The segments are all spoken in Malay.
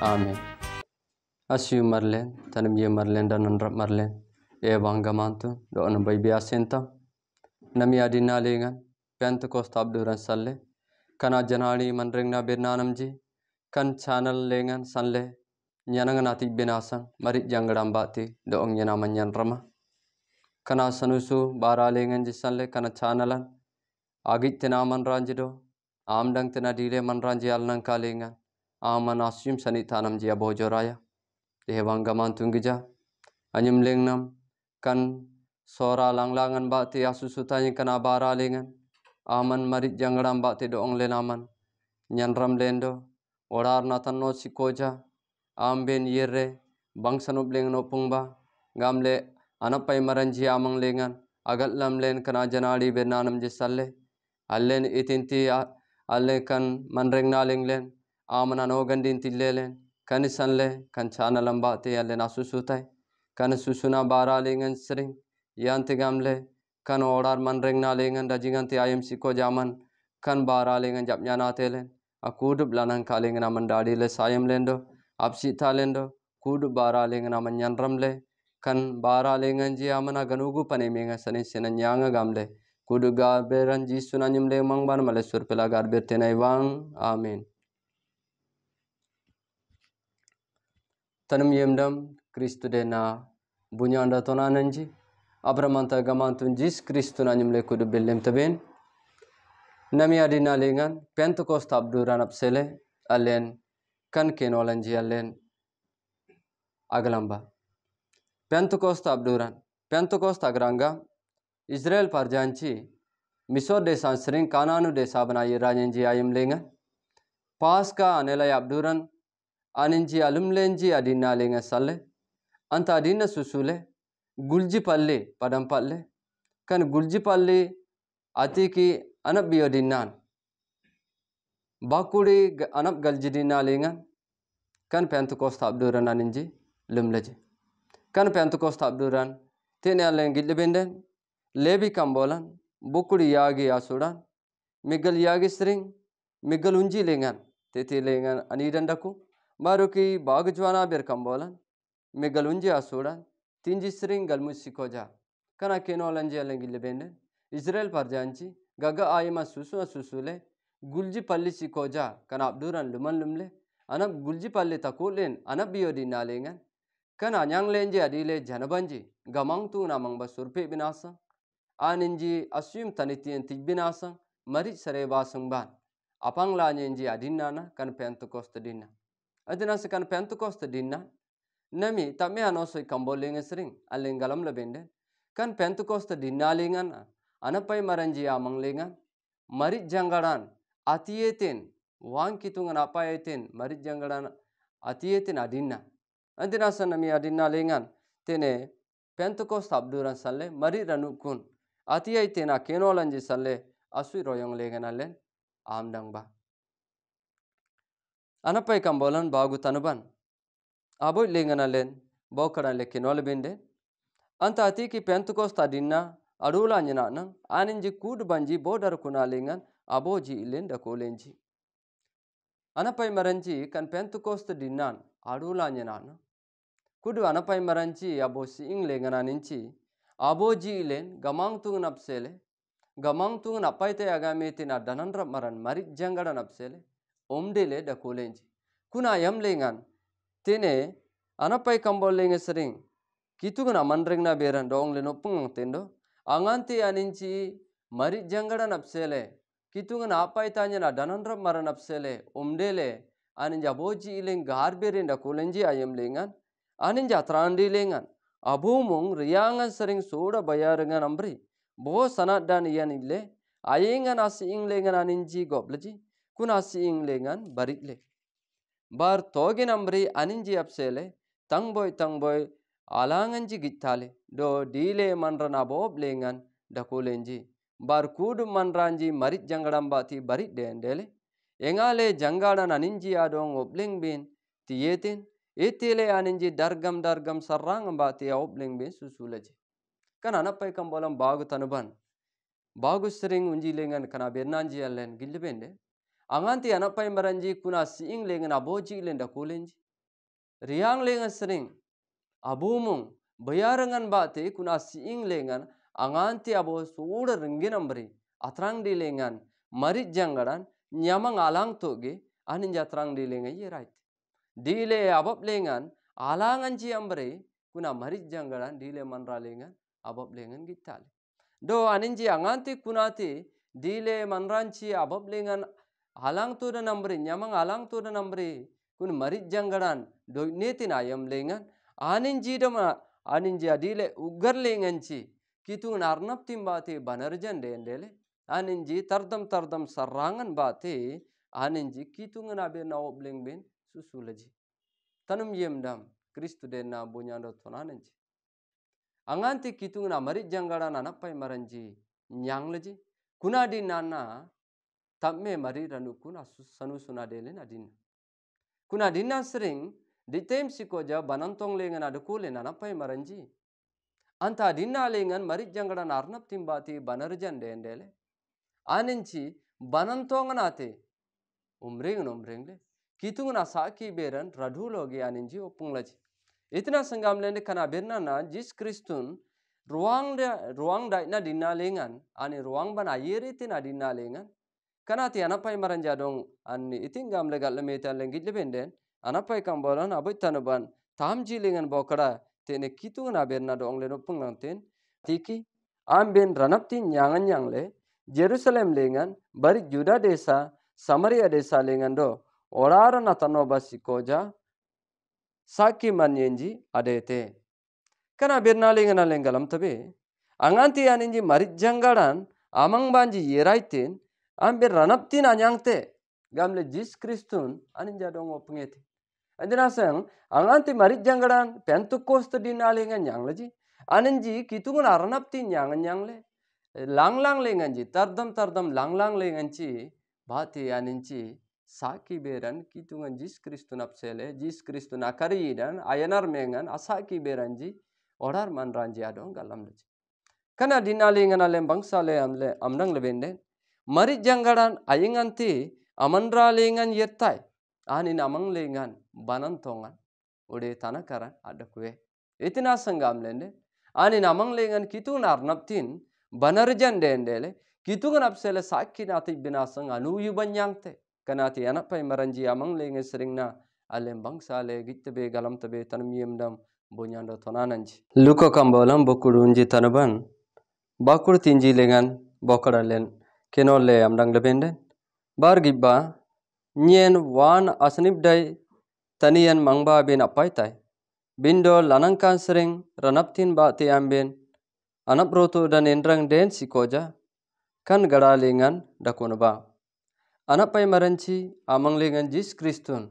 Amin. Asiu marlen, tanam ye marlen dan nanrap marlen. E bangga mantu, do on bay biasenta. Nami adina lengan, Pentecost abduran salle. Kana janani manreng na bernanamji. Kan channel lengan sanle. Nyanangan ati binasang, marit janggadam bati, do on yana manyan rama. Kana sanusu bara lengan jisanle kana channelan. Agit tina manranjido. Amdang tina dile manranji alnang kalengan. Aman asyum sanitanam jia bojoraya. Dehewang gaman tunggija. Anyum lengnam kan sora langlangan bakti asusutanya kana bara lengan. Aman marit janggadam bakti doong lenaman. Nyanram lendo. Orar natan no sikoja. Amben yere. Bangsanup leng no pungba. Gamle anapai maranji amang lengan. Agat lam len kana janadi bernanam jisalle. Allen itinti allen kan manreng naling len. Aman anogandin tillelen. Kanisanle kan chana lambate allen asusutai. Kan susuna bara lengan sering. Yanti gamle kan orar manreng nalengan dajingan ti ayam siko jaman. Kan bara lengan jap nyana telen. Akudup lanang kalengan aman dadi le sayam lendo. Absita lendo. Kudup bara lengan aman nyanram le. Kan bara lengan ji aman aganugu panemenga sanin sinan nyanga gamle. Kudu garberan ji sunanyum le mangban male surpela garber tenai wang. Amin. Tanam yemdam Kristu dena bunya anda tonananji. Abramanta gamantun jis Kristu nanyum le kudu bellem taben. Nami adina lengan Pentecost abduran apsele alen kan kenolanji alen agalamba. Pentecost abduran. Pentecost agranga Israel parjanci Misor desa sering kananu desa banai rajanji ayam lengan. Pasca anela abduran aninji alumlenji adina lengan salle. Anta adina susule gulji palle padam palle. Kan gulji palle atiki anap biodinan. Bakuri anap galjidina lengan. Kan Pentecost abduran aninji lumleji. Kan Pentecost abduran tene alen gilbenden lebi kambolan bukuri yagi asudan migal yagi sering migal unji lengan tete lengan anidandaku baruki bagujwana ber kambolan migal unji asudan tinji sering galmusikoja kana kenolanji alen gilbenden Israel parjanci gaga ayma susule gulji palli sikoja kana abduran luman lumle anap gulji palli takulen anap biodina lengan kana nyang lenje adile janabanji gamang tu namang basurpe binasa aninji asyum tanitien tibinasa mari sarebasang ban apang la nyenji adinana kan Pentecost dinna adina kan Pentecost dinna nami tamme anoso kambolenga sering aleng galam labende kan Pentecost dinna lengan anapai maranji amang lengan mari jangaran atieten wang kitungan apaeten mari jangaran atieten adinna adina nami adinna lengan tene Pentecost abduran salle mari ranukun Ati tena kenolanji salle asui royong lengan alen amdang ba. Anapai kambolan bagu tanuban. Aboy lengan alen bokaran le kenol bende. Anta ati ki Pentecost adinna adula nyana nang aninji kud banji bodar kuna lengan aboji ilen da kolenji. Anapai maranji kan Pentecost dinnan adula nyana nang. Kudu anapai maranji abosi ing lengan aninci aboji ilen gamang tungan apsele gamang tungan apaite agamete na danandra maran marit jangadan apsele omdele da kolenji kuna yam lengan tene anapai kambol lenga sering kitungan amanreng na beran dong lenopung tendo angante aninci marit jangadan apsele kitungan apaitanya na danandra maran apsele omdele aninja aboji ilen garberin da kolenji ayam lengan aninja trandi lengan abumung riyangan sering soda bayarangan ambri bo sanat dan iyan ille ayengan asing lengan aninji gobleji kun asing lengan baritle bar togin ambri aninji apsele tangboy alanganji gittale do dile manrana bob lengan dakolenji bar kudu manranji marit jangadam bati barit dendele engale jangadan aninji adong obleng bin tiyetin etile aninji dargam sarrang bati obleng bin susulaji kan anapai kambolam bagu tanuban bagu sering unji lengan kana bernanji alen gilbende anganti anapai maranji kuna siing lengan aboji ilen da kolenji riang lengan sering abumung bayarangan bate kuna siing lengan anganti abo suda ringginam beri atrang di lengan marit janggaran nyamang alang toge anin jatrang di lengan ye right dile abab lengan alangan ji ambre kuna marit janggaran dile manra lengan abab lengan gital do anin ji anganti kunati dile manranci abab lengan alang to da nambre nyamang alang to da nambre kun marit janggaran do netin ayam lengan anin ji dama anin ji adile ugar lengan ci kitung narnap timbate banarjan dendele anin ji tardam sarangan bate anin ji kitung nabe na obleng ben susulaji tanum yemdam Kristu denna bunyando tonananji anganti kitung na marit janggaran anapai maranji nyangleji kuna di nana tamme mari ranu kuna sanu suna dele na din kuna dinna sering di tem sikoja banantong lengan adukule anapai maranji anta dinna lengan marit janggaran arnap timbati banarjan dendele aninci banantong nate umrengle kitung na saki beran radhulogi aninji opunglaji itina sangamlende kana berna na jis Kristun ruang dai na dinna lengan ani ruang ban ayeri tina dinna lengan kana ti anapai maranja dong ani itingam legal lemeta lengit lebenden anapai kambolan abai tanaban tamji lengan bokara tene kitung na berna dong le nopung langten tiki amben ranaptin nyangan yangle Jerusalem lengan bari Juda desa Samaria desa lengan do orara natano basikoja saki manyenji adete kana berna lengan lengalam tabe anganti aninji marit janggaran amang banji yeraitin amber ranaptin anyangte gamle jis Kristun aninja dong opungete adina sang anganti marit janggaran Pentecost dina lengan nyangleji aninji kitungun aranaptin nyangan nyangle lang lenganji tardam lang lenganci bati aninci saki beran kitungan jis Kristun apsele jis Kristun akari dan ayanar mengan asaki beranji odar manranji adong galam leji kana dina lengan alem bangsa le amnang lebende marit janggaran ayinganti amandra lengan yertai ani namang lengan banantongan ude tanakaran adakwe itina sangam lende ani namang lengan kitun arnaptin banarjan dendele kitungan apsele sakki nati binasang anuyu banyangte kanati anapai maranji amang lengan seringna alem bangsa le gittebe galam tabe tanum yemdam bonyando tonananji luko kambolam bokurunji tanaban bakur tinji lengan bokadalen kenole amdang lebende bar gibba nyen wan asnib dai tanian mangba ben apaitai bindo lanangkan sering ranaptin ba te amben anabroto dan endrang den sikoja kan gada lengan dakonba anapai maranci amang lengan jis Kristun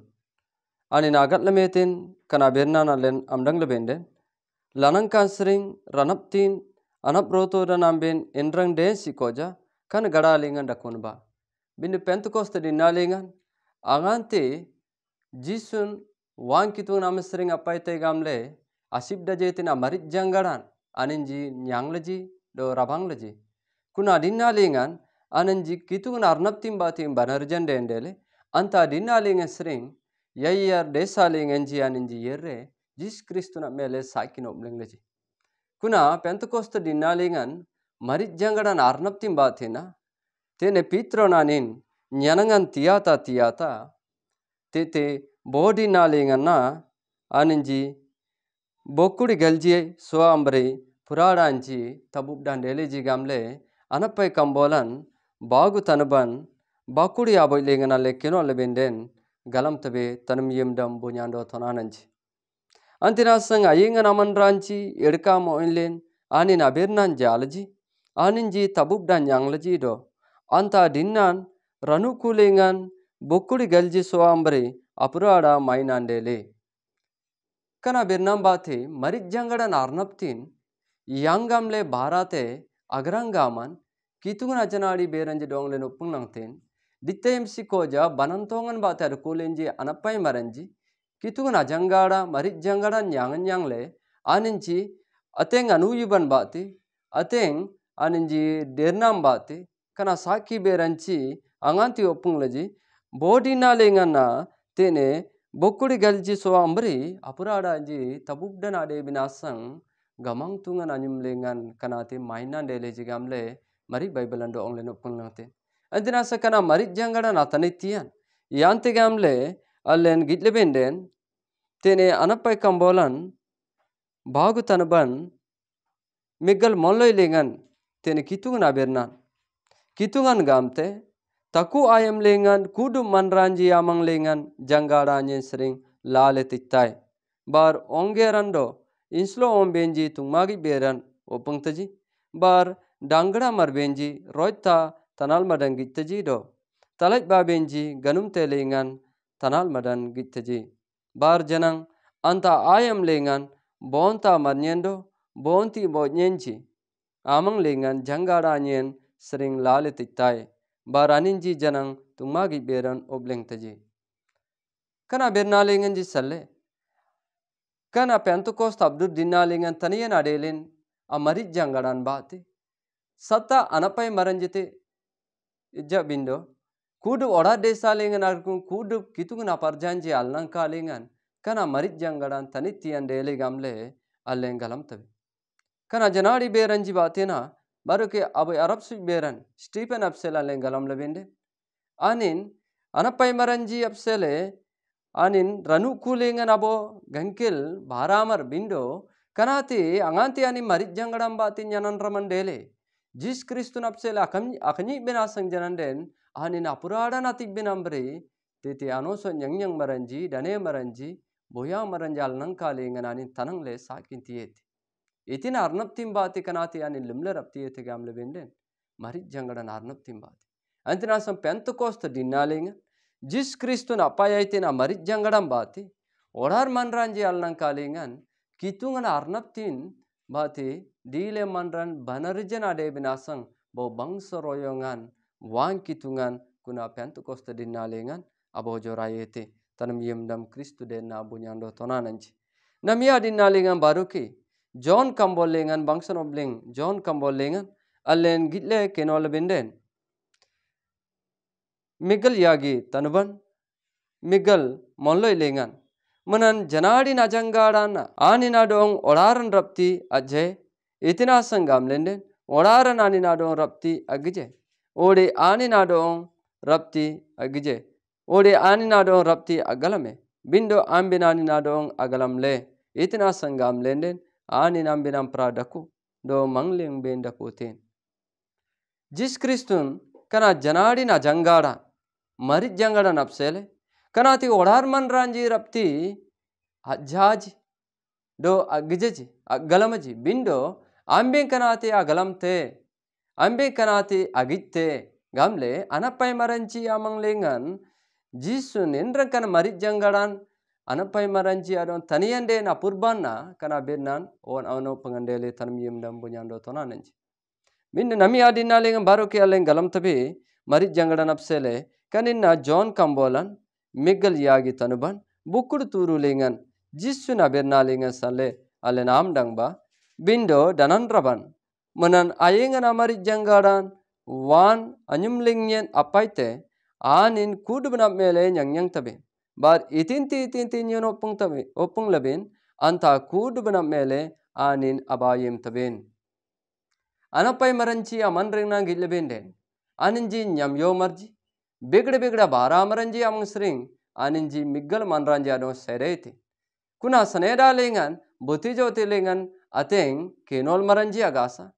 ani nagat lemetin kana berna nalen amdang lebende lanangkan sering ranaptin anabroto dan amben endrang den sikoja kan gada lengan dakonba bindu Pentecost dinna lengan angante jisun wang kitu nama sering apai te gamle asib dajetina marit janggaran aninji nyangleji do rabangleji kuna dinna lengan ananji kitu arnaptim batim banarjan dendele anta dinna lengan sering yayar desa lengan ji aninji yerre jis Kristuna mele sakino blengleji kuna Pentecost dinna lengan marit janggaran arnaptim batina tene pitronanin nyanangan tiata tete bodi nalingan na aninji bokuri galji soambre puradanji tabub dan deleji gamle anapai kambolan bagu tanaban bakuri aboy lengan ale keno lebenden galam tabe tanum yemdam bonyando tonananji antina sang ayingan amandranci edka moinlen anin abernan jalji aninji tabub dan yangleji do anta dinnan ranukulengan bokuri galji soambre apurada mainandele kana bernam bate marit jangadan arnaptin yangamle barate agrangaman kitungan ajanadi beranji dongle nopung nangten ditem sikoja banantongan bate adukulenji anapai maranji kitungan ajangada marit jangadan yangle aninji ateng anuyuban bate ateng aninji dernam bate kana saki beranci anganti opung leji bodi na lengana tene Bokuri galji so ambri apurada ji tabubdan ade binasang gamang tungan anyum lengan kanati mainan dele jigamle mari Bible ando ong lenop kunglate. Antinasa kana mari jangada natanitian. Yante gamle allen gitlebenden tene anapai kambolan bagu tanaban Miguel molloy lengan tene kitungan abernan. Kitungan gamte taku ayam lengan kudu manranji amang lengan jangada nyen sering lale titai. Bar ongerando inslo om benji tungmagi beran openg taji. Bar dangada mar benji roita tanal madan gittaji do. Talaj ba benji ganum te lengan tanal madan gittaji. Bar janang anta ayam lengan bonta marnyendo bonti bo nyenji. Amang lengan jangada nyen sering lale titai. Baraninji janang tungmagi beran obleng taji. Kana bernalengan ji salle. Kana Pentecost abdur dinalengan taniyan adelin amarit jangadan bati. Sata anapai maranjite ija bindo. Kudu ora desa lengan arkun kudu kitungan aparjanji alnangka lengan. Kana marit jangadan tanitian dele gamle allen galam tabi. Kana janadi beranji batina baru ke abu Arab suj beran Stephen absela allen galam labende. Anin anapai maranji absele anin ranu kulengan abo gangkel baramar bindo kanati anganti ani marit jangadam batin yanan ramandele. Jis Kristu napsela akani benasang jananden anin apurada natik benambri titi anoso nyang maranji dane maranji boya maranjal nangkalengan anin tanangle sakin tieti. Itin arnab timbati kanati anin limler aptieti gamle benden marit jangadan arnab timbati. Antinasam Pentecost dinalengan Jis Kristu napayaitin a marit jangadam bati orar manranji alnang kalengan kitungan arnab tin bati dile manran banarjan ade binasang bo bangsa royongan wang kitungan kuna Pentecost dinalengan abo jorayete tanam yemdam Kristu den na bunyando tonananji. Namia dinalengan baruki John kambolengan bangsa nobleng John kambolengan allen gitle kenol benden. Miguel yagi tanuban Miguel molloy lengan manan janadi najangadan anina dong oraran rapti ajay itina sangam lenden oraran anina dong rapti agije ode anina dong rapti agije ode anina dong rapti agalame bindo ambina anina dong agalamle itina sangam lenden anina ambinam pradaku do mangleng benda koten. Jis Kristun kana janadi najangada marit jangada napsele kanati orar manranji rapti ajaj do agjeji agalamaji bindo amben kanati agalamte amben kanati agitte gamle anapai maranji amang lengan jisun endran kana marit jangadan anapai maranji adon taniyande na purbanna kana benan on ono pangandele tanam yemdam bunyando tonananji. Min nami adina lengan baroke aleng galam tabi marit jangadan apsele kanina John kambolan Miguel yagi tanuban bukudu turu lengan jisu na berna lengan sale alen amdang ba bindo danan raban manan ayengan amarit jangadan wan anyum lengyen apaite anin kudu benap mele nyang tabi bar itinti nyon opung labin anta kudu benap mele anin abayem tabin. Anapai maranchi aman rengna gilebenden aninji nyam yo marji begda bara maranji amang sering aninji Miguel manranji adon sereti kuna saneda lengan buti joti lengan ateng kenol maranji agasa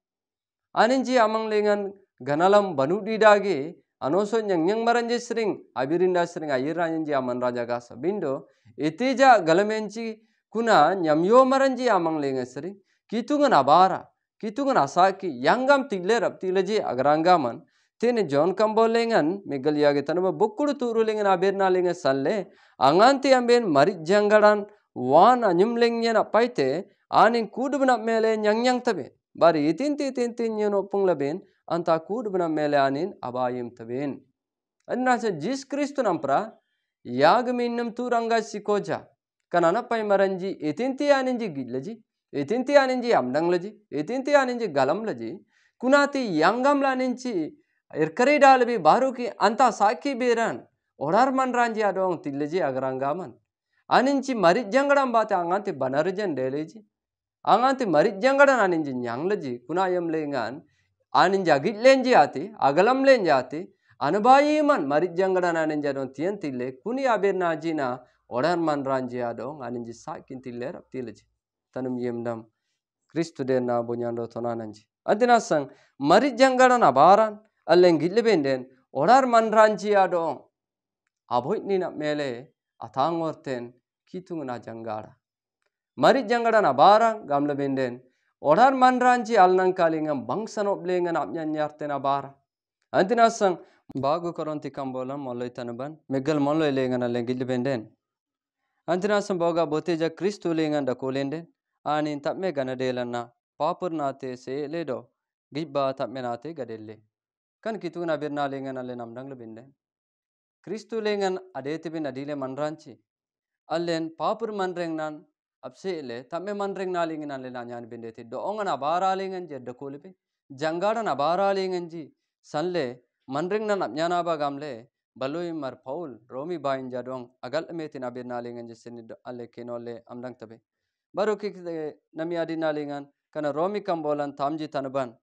aninji amang lengan ganalam banu didagi anoso nyang maranji sering abirinda sering ayiranji aman raja gasa bindo itija galamenji kuna nyam yo maranji amang lengan sering kitungan abara kitungan asaki yangam tilerap tileji agrangaman tene John kambolengan Miguel yagi tanaba bukkudu turu lengan aberna lengan salle anganti amben marit jangadan wan anyum lengyen apaite anin kudu benap mele nyang tabe bari itinti nyon opung laben anta kudu benap mele anin abayem taben. Anasa Jis Kristu nampra yag minnam turanga sikoja kanana pai maranji itinti aninji gilaji itinti aninji amdanglaji itinti aninji galamlaji kunati yangam laninji irkari dalbi baruki anta saki beran orar manranji adong tileji agrangaman Aninci marit janggadan bate anganti banarjan deleji. Anganti marit janggadan aninji nyangleji kuna ayam lengan aninja gitlenji ati agalam lenji ati anabayiman marit janggadan aninja don tientile kuni abirna jina odar manranji adong aninji sakin tiller aptileji. Tanum yemdam Kristu dena bonyando tonananji. Adinasang marit janggadan abaran allen gillebenden odar manranji adong aboit nina mele atangorten kitungna janggada. Marit janggada na barang gamle benden odar manranji alnang kalingam bangsanop lengan apnyanyarte na bara. Antinasang bagu koronti kambolam molloy tanaban megal molloy lengan allen gille benden. Antinasang boga boteja Kristu lengan da kolenden anin tapme ganadelanna papurnate se ledo gibba tapmenate gadelle. Kan kitungna birna lengan allen amdang le benden. Kristu lengan adetibin adile manranci. Allen papur manreng nan absele tamme manreng nalingin allen anyan bindeti doongan abara lengan jedda kolibe janggadan abara lengan ji sanle manreng nan apnyana ba gamle baloi mar Paul Romi bain jadong agal metin abir nalingan ji sini alle kenole amdang tabe baru ki nami adi nalingan kana Romi kambolan tamji tanaban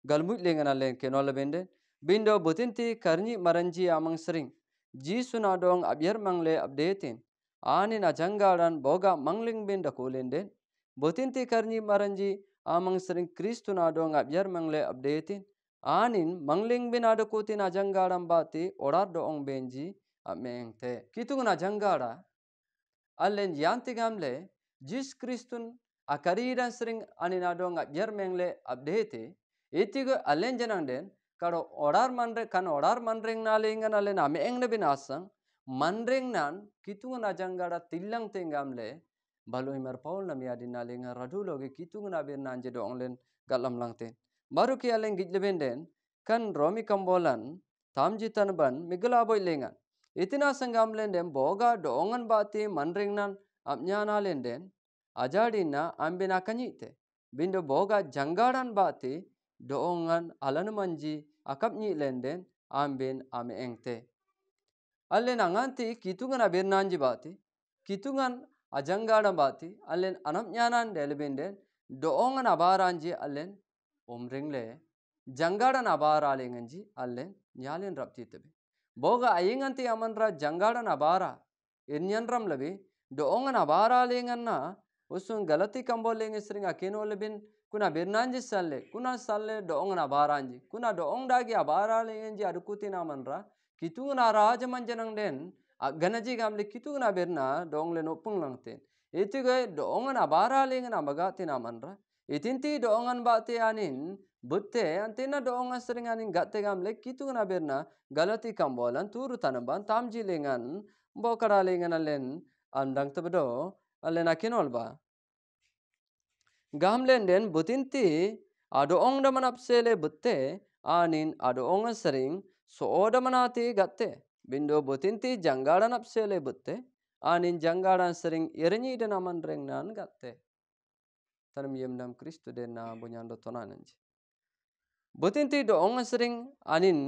galmut lengan allen kenole bende bindo butinti karni maranji amang sering jisu nadong abiar mangle updatein anin ajanggadan boga mangling benda kolende botinti karni maranji amang sering Kristu nadong abiar mangle updatein anin mangling bin ada kutin ajanggadan bati odar doong benji amengte kitung ajangada allen yanti gamle jis Kristun akaridan sering anin adong abiar mangle update itigo allen jananden karo odar manreng nalingan allen ameng ne binasang manreng nan kitungan ajangada tilang tengamle baloi mar Paul nami adin nalingan raduloge kitungan abir nanje doong len galam langten baru ki allen gidlebenden kan Romi kambolan tamji tanban migala boy lengan itina sangam lenden boga doongan bati manreng nan apnyana lenden ajadina ambina kanyite bindo boga janggadan bati doongan alan manji akapnyi lenden ambin ameengte allen anganti kitungan abir nanji bati kitungan ajanggadan bati allen anapnyanan delebenden doongan abaranji allen omringle janggadan abara lenganji allen nyalen raptitebe boga ayinganti amanra janggadan abara irnyanram lebi doongan abara lenganna usun galati kambol lengi sering akeno lebin kuna birnanji salle kuna salle doongan abaranji kuna doong dagi abara lenganji adukuti namanra kitungna raja manjanang den ganaji gamle kitungna birna doong le nopung langten itigo doongan abara lengan amagati namanra itinti doongan bate anin butte antina doongan sering anin gatte gamle kitungna birna galati kambolan turu tanaban tamji lengan bokara lengan allen andang tebdo allen akinolba gamlenden butinti adoong daman apsele butte anin adoong sering soodamanati gatte bindo butinti janggadan apsele butte anin janggadan sering irenyi dan amanreng nan gatte tanam yemdam Kristu dena bonyando tonananji butinti doong sering anin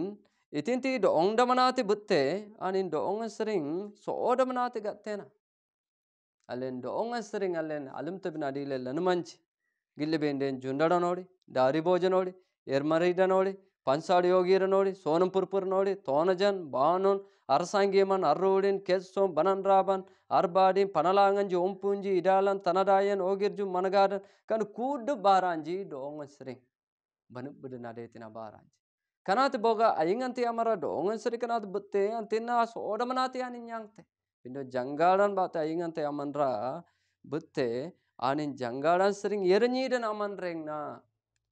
itinti doong damanati butte anin doong sering soodamanati gatte na allen doong sering allen alum tabina dile lanumanchi gille benden jundada nodi dari boja nodi ermarida nodi pansadi yogira nodi sonam purpur nodi tonajan banon arsangiman arrodin kessom bananraban arbadin panalanganji ompunji idalan tanadayan ogirju managadan kan kudu baranji doong sering banubbudu nadetina baranji kanat boga ayinganti amara doong sering kanat butte antina sodamanati aninyangte bindo janggadan bata ayingante amanra butte anin janggadan sering yerenyidan amanreng na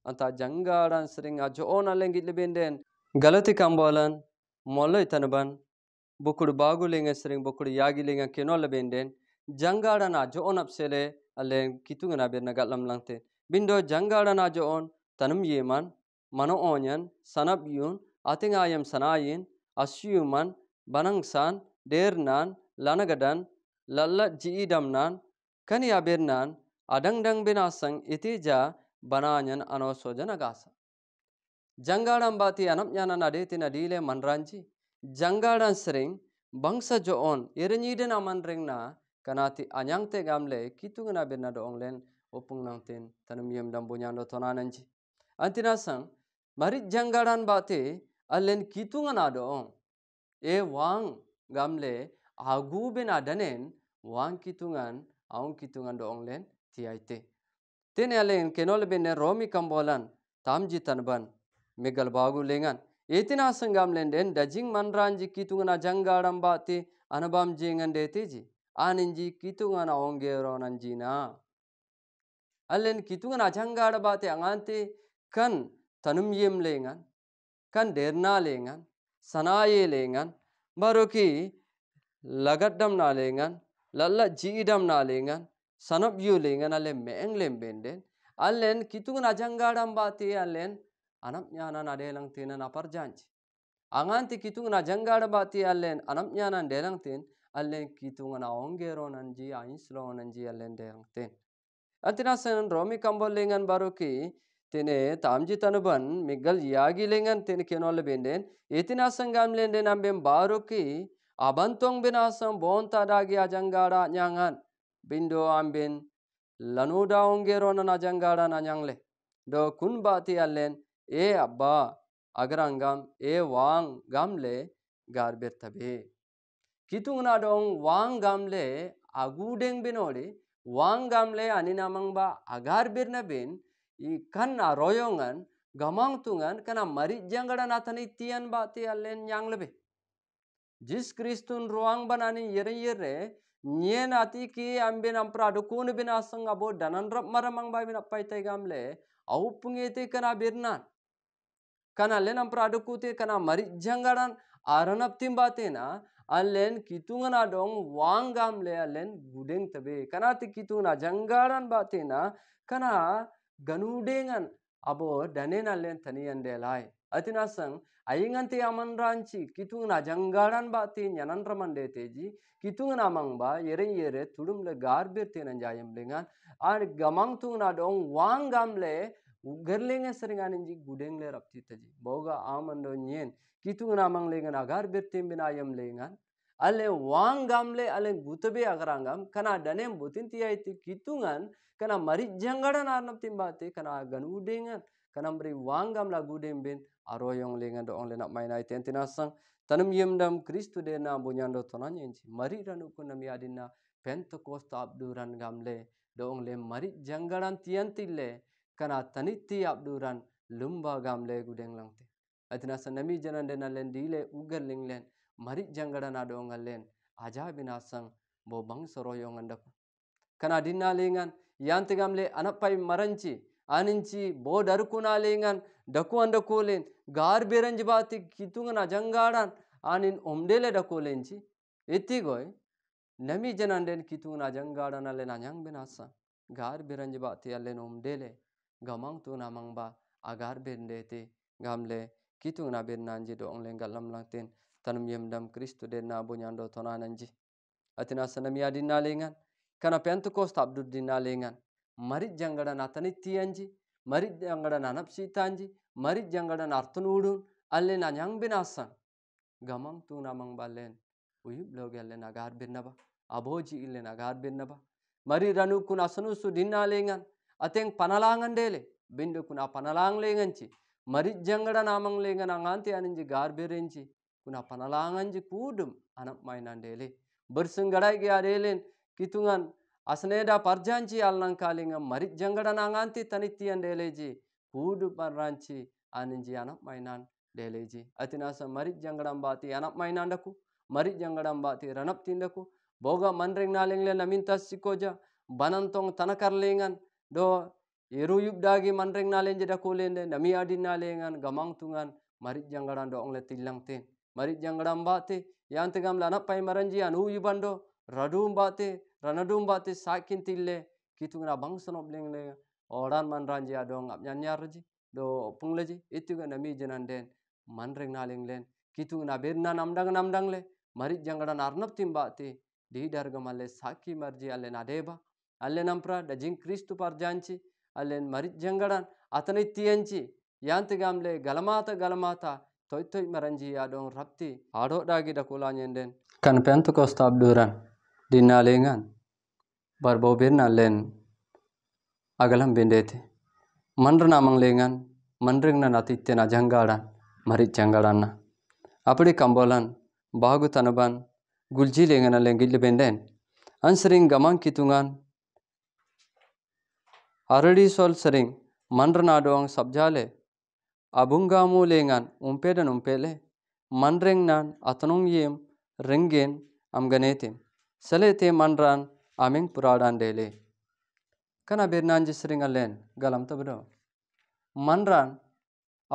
anta janggadan sering ajoon allen gidlebenden galati kambolan molloy tanaban bukudu bagu lenga sering bukudu yagi lenga kenola benden janggadan ajoon apsele allen kitungana berna galam langte bindo janggadan ajoon tanum yeman mano onyan sanab yun atingayam sanayin asyuman banangsan dernan lanagadan lalla jiidamnan kani abirnan adangdang binasang itija bananyan anosojan agasa janggadan bati anapnyanan adetina dile manranji janggadan sering bangsa joon irenyidan amanrengna kanati anyang te gamle kitungan abirna doong len opung nang tin tanum yem dam bunyan do tonananji antina sang marit janggaran bate allen kitungan adoong e wang gamle agu ben adanen wang kitungan aung kitungan doong len tiaite ten alen kenol ben romi kambolan tamji tanban megal bagu lengan etina sangam lenden dajing manranji kitungan ajanggaram bate anabam jengan deteji aninji kitungan aongero nanjina allen kitungan ajanggada bate angante kan tanum yem lengan kan derna lengan sanaye lengan baroki lagadam na lengan lalla jiidam na lengan sanap yu lengan ale meeng lembenden allen kitungan ajanggadam bate allen anap nyana nadelang tinan aparjanji anganti kitungan ajangada bate allen anap nyana delang tin allen kitungan aongero nanji ainslo nanji allen delang tin antina sen romi kambol lengan baroki tene tamji tanuban migal yagi lengan tene kenol benden etina sangam lenden ambem baroki abantong binasam bonta dagi ajangada nyangan bindo ambin lanuda ongero nan ajangada nanyangle do kun bati allen e abba agrangam e wang gamle garbet tabe kitung na dong wang gamle agudeng binori wang gamle aninamang ba agar birna bin I kan royongan gamang tungan kana marit jangada natani tian bati allen nyanglebe Jis Kristun ruang banani yere nyen ati ki ambin ampra dukun binasang abo dananrap maramang ba binapai gamle au pungete kana birnan kana len ampra dukute kana marit jangaran aranap timbatena allen kitungan adong wang gamle allen gudeng tabe kana ti kituna jangaran batena kana ganudengan abo danen allen tanian delai atinasang ayingan te aman ranci kitungan jangaran bati nyanan ramande teji kitungan amang ba yere tulum le garbir tenan jayam lengan ar gamang tungan adong wang gamle gerlenga seringan inji gudeng le rapti taji boga amando nyen kitungan amang lengan agar birtim binayam lengan ale wang gamle ale gutabe agarangam kana danem butin tiaiti kitungan kana marit jangadan arnap timbate kana ganudengan kana beri wang gamla gudem bin aroyong lengan do ong lenak mainai tentinasang tanum yemdam Kristu de na bunyando tonanyenji mari ranu kunam yadina Pentecost abduran gamle do ong le marit jangadan tiantille kana taniti abduran lumba gamle gudeng langte atinasa nami janan de nalen dile ugal linglen marit jangadan adong alen aja binasang bo bang soroyong andaku kana dinna lengan yanti gamle anapai maranci aninci bo darukuna lengan daku andakulen gar beranji bati kitungan ajangadan anin omdele dakulenci etigoy nami janan den kitungan ajangadan alen anyang binasa gar beranji bati alen omdele gamang tu namang ba agar bendete gamle kitung na ben nanji do ong lenggal lam langten tanum yemdam Kristu den na bunyando tonananji atina sanami adina lengan kana Pentecost abdur dina lengan marit jangada natani tianji marit jangada nanapsi tanji marit jangada nartunudun allen anyang binasa gamang tu namang balen uyub logellen agar bennaba aboji illen agar bennaba mari ranu kun asanu su dinna lengan ateng panalangan dele bindu kuna panalang lenganci marit jangada namang lengan anganti aninji gar berenci kuna panalanganji kudum anak mainan dele bersenggarai ge adelen kitungan asneda parjanci alnang kalinga marit jangada nanganti tanitian deleji kudu parranci aninji anak mainan deleji atinasa marit jangadam bati anak mainan daku marit jangadam bati ranap tindaku boga manreng nalengle naminta sikoja banantong tanakar lengan do iruyub dagi manreng nalenje dakulende nami adin nalengan gamang tungan marit jangadan do ongle tilang ten marit jangadam bati yantegam lanak pai maranji anu yubando radum bati ranadum bati sakin tille kitungan abang sanop lengle oran manranji adong apnyanyarji do pungleji ituga nami janan den manreng nalenglen kitungan aberna namdang le marit jangadan arnap timbati di dargamalle saki marji allen adeba allen ampra dajing Kristu parjanci allen marit jangadan atani tianci yantigamle galamata toy maranji adong rapti ado dagi dakulanyenden kan Pentecost abduran dinalengan barbobir na len agalam bendete manrna manglengan manrengna natitte na jangadan marit jangadanna apdi kambolan bagu tanaban gulji lengan lengil benden ansring gamang kitungan aradi sol sering manrna doang sabjale abungamu lengan umpedan umpele manrengnan atanong yem rengen amganetin selete manran ameng puradan dele kana bernanji sering alen galam tabdo manran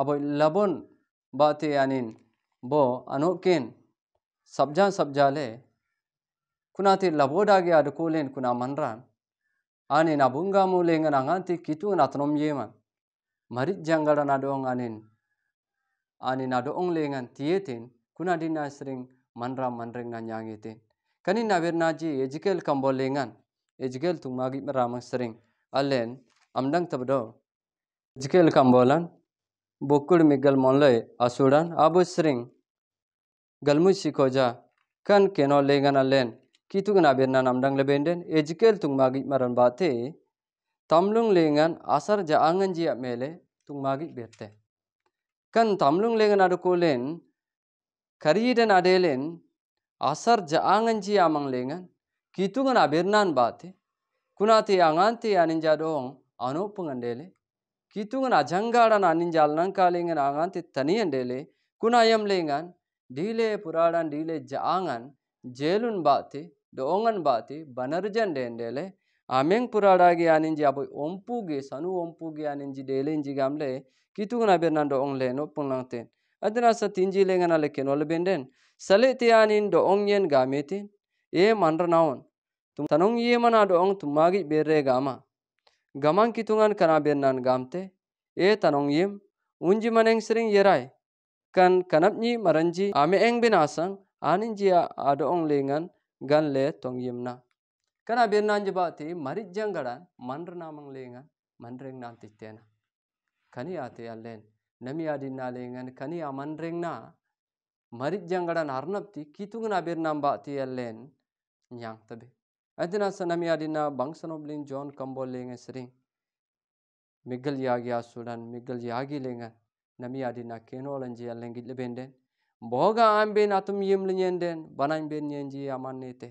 aboy labon bate anin bo anoken sabjale kunati labodage adukulen kuna manran anin abungamu lengan anganti kitu natanom yeman marit janggadan adong anin adong lengan tietin kuna dina sering manram manreng na nyangitin kanin na bernaji ejikel kambol lengan ejikel tumagi meramang sering alen amdang tabdo ejikel kambolan bokur migal monlay asudan abu sering galmu sikoja kan keno lengan alen kitu na berna amdang lebenden ejikel tumagi maran bate tamlung lengan asar jaangan jia mele tumagi berte kan tamlung lengan adukulen kariden adelen asar jaangan jia amang lengan kitu na bernan bate kunati anganti aninja dong ano pengandele kitu na jangadan aninjal nangkalengan anganti taniandele kunayam lengan dile puradan dile jaangan jelun bate doongan bate banarjan dendele ameng puradagi aninji aboy ompuge sanu ompuge aninji dele inji gamle kitu na bernan doong le no punglangten adna sa tinji lengan ale kenol benden salete anin doong yen gametin e manranaon tum tanong ye mana doong tumagi bere gama gamang kitungan kana bernan gamte e tanong yem unji maneng sering yerai kan kanapni maranji ame eng binasang aninji adoong lengan gan le tong yemna kana bernan jebati marit janggadan manrna mang lengan manreng nan titena kani ate allen nami adina lengan kani amanreng na marit janggadan arnapti kitungna bernam bati allen nyang tabe adina sanami adina bangsanobling John kambol lengan sering migal yagi asudan migal yagi lengan nami adina kenolanji allen git lebenden boga amben atum yim lenyenden banan ben nyenji amannete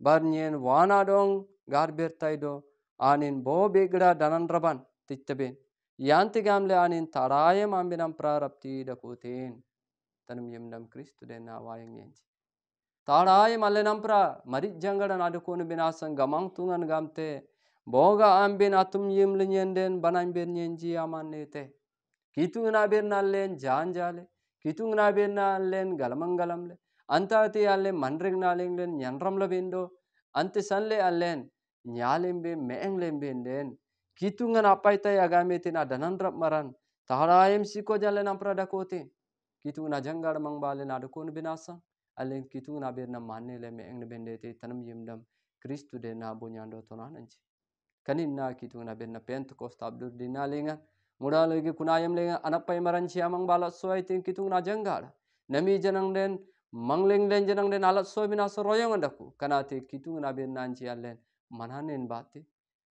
bar nyen wana dong gar bertaido anin bo begra danan raban tittaben yanti gamle anin tarayam ambenam prarapti dakutin tanum yemdam Kristu dena wayang yenji tarayam allenam pra marit jangadan adukunu binasang gamang tungan gamte boga amben atum yim lenyenden banan ben nyenji amannete kitungna bernallen janjale kitungna bernallen galamanggalamle antati allen manreng nalenglen nyanramla bendo ante sanle allen nyalembe meenglembe den kitungan apaita agametin adananrap maran tarayam siko jalan amprada kote kitungna jangar mangbale nadukun binasa allen kitungna berna manele meeng bendete tanam yimdam Kristu de na bunyando tonananji kaninna kitungna berna Pentecost abdur dinalenga mudalagi kunayam lenga anapai maranci amang balat soai tin kitungna jangar nami janang den mangleng den janang den alat so binasa royong andaku kanati kitungna berna anci allen mananen bati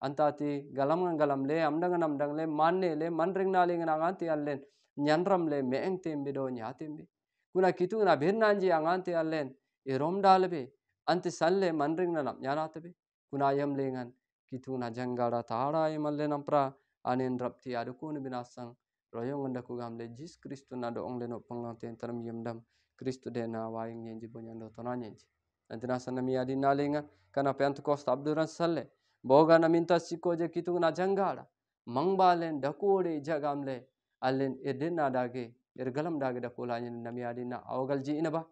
antati galam le amdang le manne le manreng naling anganti allen nyanram le meeng tembe do nyatembe kuna kitungna bernanji anganti allen erom dalbe anti salle manreng na nyanatabe kuna yam lengan kitungna jangara taara yamalle nampra anen rapti adukun binasang royong andaku gamle jis Kristu na do ong leno penganten taram yemdam Kristu dena wayang yenji bonyando tonanyenji nantina sanami adin nalinga kana Pentecost abduran salle boga na minta sikoje kitungna jangara mangbalen dakode jagamle allen edena dage ergalam dage dakulanya nami adina awgalji inaba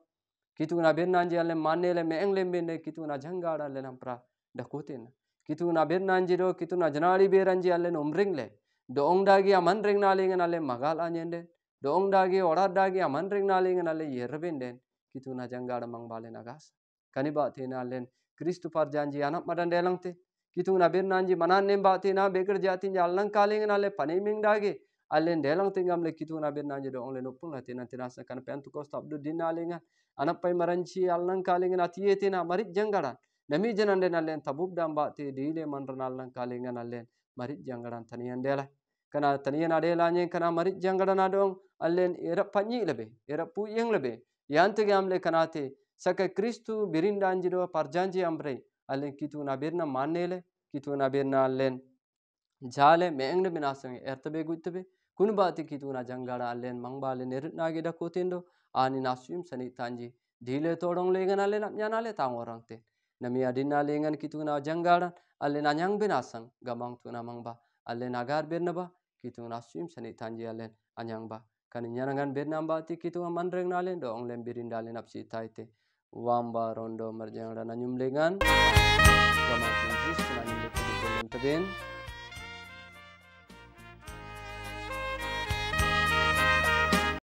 kitungna bernanji allen manele meenglen bende kitungna jangara lenampra dakutin kitungna bernanji do kitungna janali beranji allen umringle doong dagi amanreng nalingan allen magal anyende doong dagi orad dagi amanreng nalingan allen yerbenden kitungna jangara mangbalen agas kaniba tina allen Kristu parjanji anak madan delangte kitungna bernanji manan nemba tina beker jati jalan kalingan allen paneming dagi allen delang tingam le kitungna bernanji do onle nopung tina tinasa kan Pentecost abdu dinalingan anak pai maranci allan kalingan atiye tina marit janggaran Nami janan den alen tabub dan bakti dile manranal nan kalingan alen marit janggaran tanian dela. Kana tanian adela nye kana marit janggaran adong alen era panyi lebe, era puyeng lebe. Yante gamle kanate saka Kristu birinda anjido parjanji ambre alen kitu na birna manele kitu na birna alen jale mengne binasang ertabe gutbe kun bati kitu na jangara alen mangbale nerit nagi da kotindo ani nasum sani tanji dile todong lengan alen apnyana le tang orang te nami adina lengan kitu na jangara alen anyang binasang gamang tu na mangba alen agar birna ba kitu nasum sani tanji alen anyang ba kan nyanangan birna bati kitu mandreng na alen do ong lem birinda alen apsi taite wamba rondo marjang rana nyum lengan gamang tu jis na nyum le teben